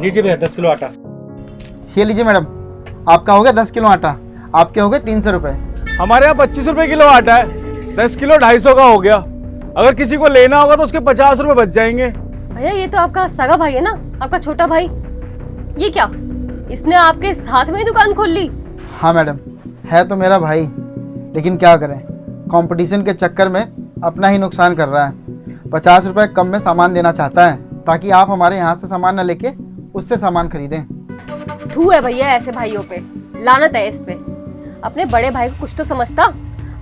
लीजिए भैया 10 किलो आटा। ये लीजिए मैडम, आपका हो गया 10 किलो आटा, आपके हो गए 300 रुपये। हमारे यहाँ 25 रुपए किलो आटा है, 10 किलो 250 का हो गया। अगर किसी को लेना होगा तो उसके 50 रुपए बच जाएंगे। भैया ये तो आपका सगा भाई है ना, आपका छोटा भाई। ये क्या, इसने आपके साथ में ही दुकान खोल ली? हाँ मैडम, है तो मेरा भाई, लेकिन क्या करें, कंपटीशन के चक्कर में अपना ही नुकसान कर रहा है। 50 रुपये कम में सामान देना चाहता है ताकि आप हमारे यहाँ से सामान न लेके उससे सामान खरीदें। थू है भैया ऐसे भाइयों पे, लानत है इस पे। अपने बड़े भाई को कुछ तो समझता।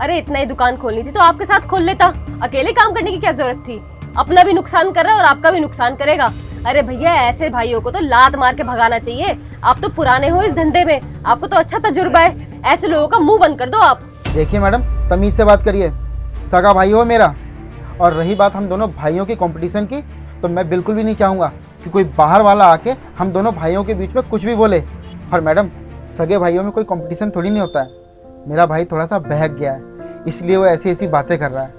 अरे इतना ही दुकान खोलनी थी तो आपके साथ खोल लेता, अकेले काम करने की क्या जरूरत थी? अपना भी नुकसान कर रहा है और आपका भी नुकसान करेगा। अरे भैया ऐसे भाइयों को तो लात मार के भगाना चाहिए। आप तो पुराने हो इस धंधे में, आपको तो अच्छा तजुर्बा है। ऐसे लोगों का मुंह बंद कर दो आप। देखिए मैडम, तमीज़ से बात करिए, सगा भाई हो मेरा। और रही बात हम दोनों भाइयों की कंपटीशन की, तो मैं बिल्कुल भी नहीं चाहूँगा कि कोई बाहर वाला आके हम दोनों भाइयों के बीच में कुछ भी बोले। और मैडम, सगे भाइयों में कोई कंपटीशन थोड़ी नहीं होता है। मेरा भाई थोड़ा सा बहक गया है, इसलिए वो ऐसी ऐसी बातें कर रहा है।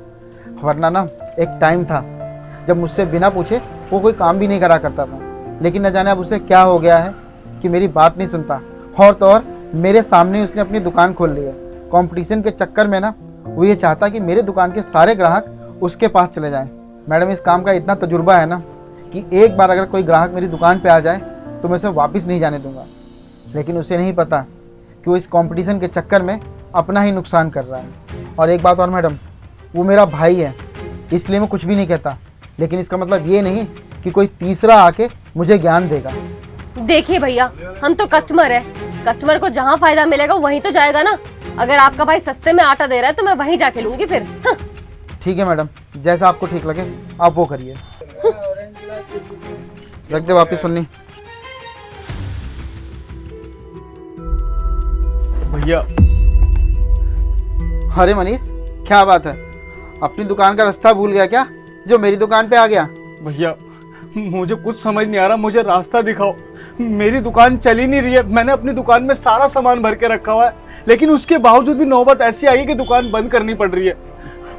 वरना ना एक टाइम था जब मुझसे बिना पूछे वो कोई काम भी नहीं करा करता था, लेकिन न जाने अब उसे क्या हो गया है कि मेरी बात नहीं सुनता। और तो और मेरे सामने ही उसने अपनी दुकान खोल ली है। कंपटीशन के चक्कर में ना वो ये चाहता कि मेरे दुकान के सारे ग्राहक उसके पास चले जाएं। मैडम, इस काम का इतना तजुर्बा है ना कि एक बार अगर कोई ग्राहक मेरी दुकान पे आ जाए तो मैं उसे वापस नहीं जाने दूंगा। लेकिन उसे नहीं पता कि वो इस कंपटीशन के चक्कर में अपना ही नुकसान कर रहा है। और एक बात और मैडम, वो मेरा भाई है, इसलिए मैं कुछ भी नहीं कहता, लेकिन इसका मतलब ये नहीं कि कोई तीसरा आके मुझे ज्ञान देगा। देखिए भैया, हम तो कस्टमर है, कस्टमर को जहाँ फायदा मिलेगा वहीं तो जाएगा ना। अगर आपका भाई सस्ते में आटा दे रहा है तो मैं वहीं जाके लूंगी फिर। ठीक है मैडम, जैसा आपको ठीक लगे आप वो करिए। रख दे वापिस सुननी। भैया अरे मनीष, क्या बात है, अपनी दुकान का रास्ता भूल गया क्या जो मेरी दुकान पे आ गया? भैया मुझे कुछ समझ नहीं आ रहा, मुझे रास्ता दिखाओ। मेरी दुकान चल ही नहीं रही है, मैंने अपनी दुकान में सारा सामान भर के रखा हुआ है, लेकिन उसके बावजूद भी नौबत ऐसी आई है कि दुकान बंद करनी पड़ रही है।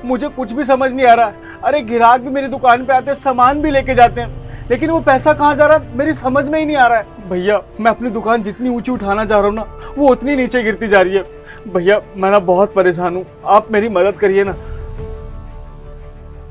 मुझे कुछ भी समझ नहीं आ रहा है। अरे ग्राहक भी मेरी दुकान पे आते हैं, सामान भी लेके जाते हैं, लेकिन वो पैसा कहाँ जा रहा है मेरी समझ में ही नहीं आ रहा है। भैया मैं अपनी दुकान जितनी ऊंची उठाना चाह रहा हूँ ना, वो उतनी नीचे गिरती जा रही है। भैया मैं ना बहुत परेशान हूँ, आप मेरी मदद करिए ना।